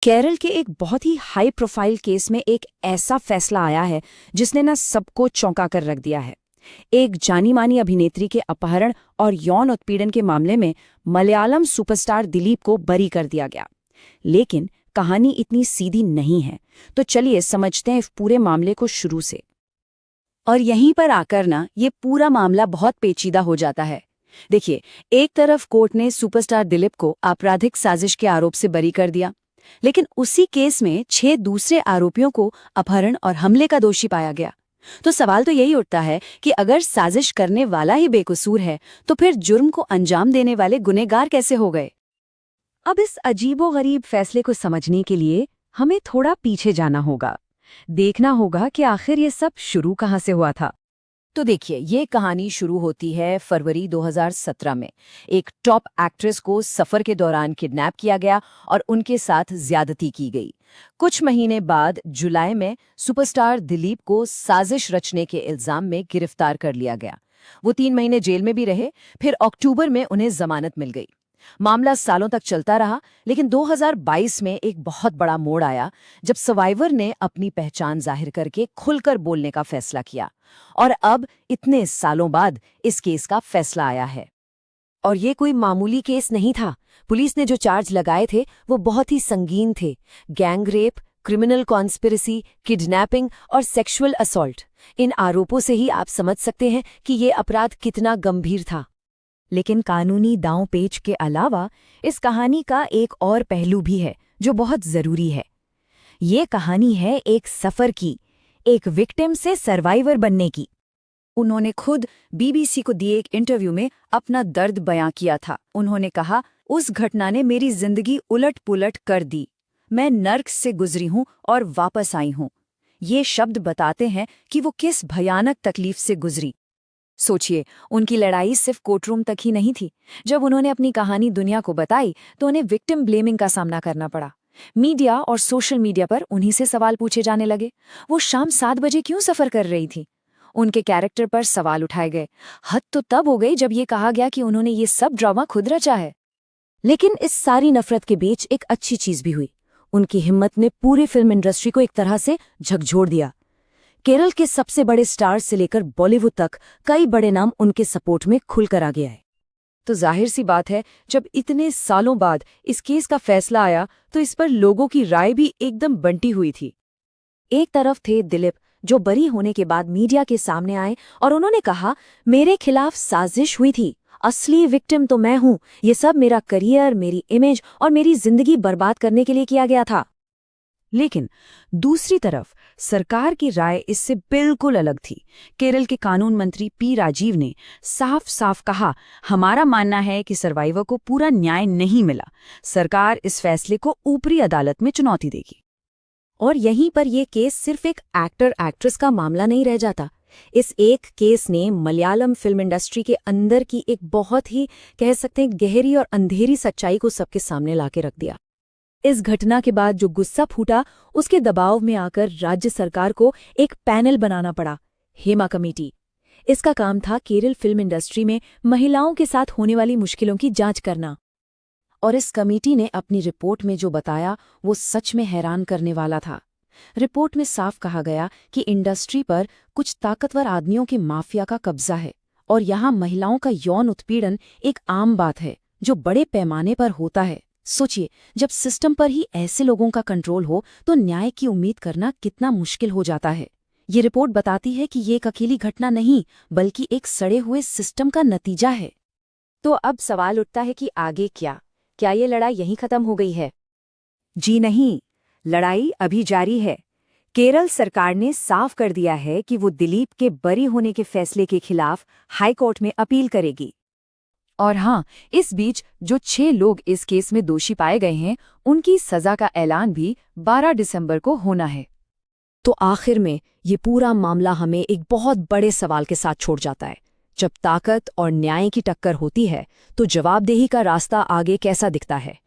केरल के एक बहुत ही हाई प्रोफाइल केस में एक ऐसा फैसला आया है जिसने ना सबको चौंका कर रख दिया है। एक जानी मानी अभिनेत्री के अपहरण और यौन उत्पीड़न के मामले में मलयालम सुपरस्टार दिलीप को बरी कर दिया गया। लेकिन कहानी इतनी सीधी नहीं है, तो चलिए समझते हैं इस पूरे मामले को शुरू से। और यहीं पर आकर ना ये पूरा मामला बहुत पेचीदा हो जाता है। देखिए, एक तरफ कोर्ट ने सुपरस्टार दिलीप को आपराधिक साजिश के आरोप से बरी कर दिया, लेकिन उसी केस में 6 दूसरे आरोपियों को अपहरण और हमले का दोषी पाया गया। तो सवाल तो यही उठता है कि अगर साजिश करने वाला ही बेकसूर है, तो फिर जुर्म को अंजाम देने वाले गुनहगार कैसे हो गए? अब इस अजीबोगरीब फैसले को समझने के लिए हमें थोड़ा पीछे जाना होगा। देखना होगा कि आखिर ये सब शुरू कहाँ से हुआ था। तो देखिए, ये कहानी शुरू होती है फरवरी 2017 में। एक टॉप एक्ट्रेस को सफर के दौरान किडनैप किया गया और उनके साथ ज्यादती की गई। कुछ महीने बाद जुलाई में सुपरस्टार दिलीप को साजिश रचने के इल्जाम में गिरफ्तार कर लिया गया। वो 3 महीने जेल में भी रहे, फिर अक्टूबर में उन्हें जमानत मिल गई। मामला सालों तक चलता रहा, लेकिन 2022 में एक बहुत बड़ा मोड़ आया जब सर्वाइवर ने अपनी पहचान जाहिर करके खुलकर बोलने का फैसला किया। और अब इतने सालों बाद इस केस का फैसला आया है। और ये कोई मामूली केस नहीं था। पुलिस ने जो चार्ज लगाए थे वो बहुत ही संगीन थे। Gang rape, criminal conspiracy, kidnapping और सेक्सुअल असॉल्ट। इन आरोपों से ही आप समझ सकते हैं कि ये अपराध कितना गंभीर था। लेकिन कानूनी दांव पेच के अलावा इस कहानी का एक और पहलू भी है जो बहुत जरूरी है। ये कहानी है एक सफर की, एक विक्टिम से सर्वाइवर बनने की। उन्होंने खुद बीबीसी को दिए एक इंटरव्यू में अपना दर्द बयां किया था। उन्होंने कहा, उस घटना ने मेरी जिंदगी उलट पुलट कर दी। मैं नर्क से गुजरी हूं और वापस आई हूं। ये शब्द बताते हैं कि वो किस भयानक तकलीफ से गुजरी। सोचिए, उनकी लड़ाई सिर्फ कोर्टरूम तक ही नहीं थी। जब उन्होंने अपनी कहानी दुनिया को बताई तो उन्हें विक्टिम ब्लेमिंग का सामना करना पड़ा। मीडिया और सोशल मीडिया पर उन्हीं से सवाल पूछे जाने लगे। वो शाम 7 बजे क्यों सफर कर रही थी? उनके कैरेक्टर पर सवाल उठाए गए। हद तो तब हो गई जब ये कहा गया कि उन्होंने ये सब ड्रामा खुद रचा है। लेकिन इस सारी नफरत के बीच एक अच्छी चीज भी हुई। उनकी हिम्मत ने पूरी फिल्म इंडस्ट्री को एक तरह से झकझोर दिया। केरल के सबसे बड़े स्टार्स से लेकर बॉलीवुड तक कई बड़े नाम उनके सपोर्ट में खुलकर आ गया है। तो जाहिर सी बात है, जब इतने सालों बाद इस केस का फैसला आया तो इस पर लोगों की राय भी एकदम बंटी हुई थी। एक तरफ थे दिलीप, जो बरी होने के बाद मीडिया के सामने आए और उन्होंने कहा, मेरे खिलाफ साजिश हुई थी, असली विक्टिम तो मैं हूं, ये सब मेरा करियर, मेरी इमेज और मेरी जिंदगी बर्बाद करने के लिए किया गया था। लेकिन दूसरी तरफ सरकार की राय इससे बिल्कुल अलग थी। केरल के कानून मंत्री पी राजीव ने साफ साफ कहा, हमारा मानना है कि सर्वाइवर को पूरा न्याय नहीं मिला। सरकार इस फैसले को ऊपरी अदालत में चुनौती देगी। और यहीं पर यह केस सिर्फ एक एक्टर एक्ट्रेस का मामला नहीं रह जाता। इस एक केस ने मलयालम फिल्म इंडस्ट्री के अंदर की एक बहुत ही, कह सकते हैं, गहरी और अंधेरी सच्चाई को सबके सामने लाके रख दिया। इस घटना के बाद जो गुस्सा फूटा, उसके दबाव में आकर राज्य सरकार को एक पैनल बनाना पड़ा, हेमा कमेटी। इसका काम था केरल फिल्म इंडस्ट्री में महिलाओं के साथ होने वाली मुश्किलों की जांच करना। और इस कमेटी ने अपनी रिपोर्ट में जो बताया वो सच में हैरान करने वाला था। रिपोर्ट में साफ कहा गया कि इंडस्ट्री पर कुछ ताकतवर आदमियों के माफिया का कब्जा है और यहाँ महिलाओं का यौन उत्पीड़न एक आम बात है जो बड़े पैमाने पर होता है। सोचिए, जब सिस्टम पर ही ऐसे लोगों का कंट्रोल हो तो न्याय की उम्मीद करना कितना मुश्किल हो जाता है। ये रिपोर्ट बताती है कि ये एक अकेली घटना नहीं, बल्कि एक सड़े हुए सिस्टम का नतीजा है। तो अब सवाल उठता है कि आगे क्या? क्या ये लड़ाई यहीं खत्म हो गई है? जी नहीं, लड़ाई अभी जारी है। केरल सरकार ने साफ कर दिया है कि वो दिलीप के बरी होने के फैसले के खिलाफ हाईकोर्ट में अपील करेगी। और हाँ, इस बीच जो 6 लोग इस केस में दोषी पाए गए हैं, उनकी सजा का ऐलान भी 12 दिसंबर को होना है। तो आखिर में ये पूरा मामला हमें एक बहुत बड़े सवाल के साथ छोड़ जाता है। जब ताकत और न्याय की टक्कर होती है तो जवाबदेही का रास्ता आगे कैसा दिखता है?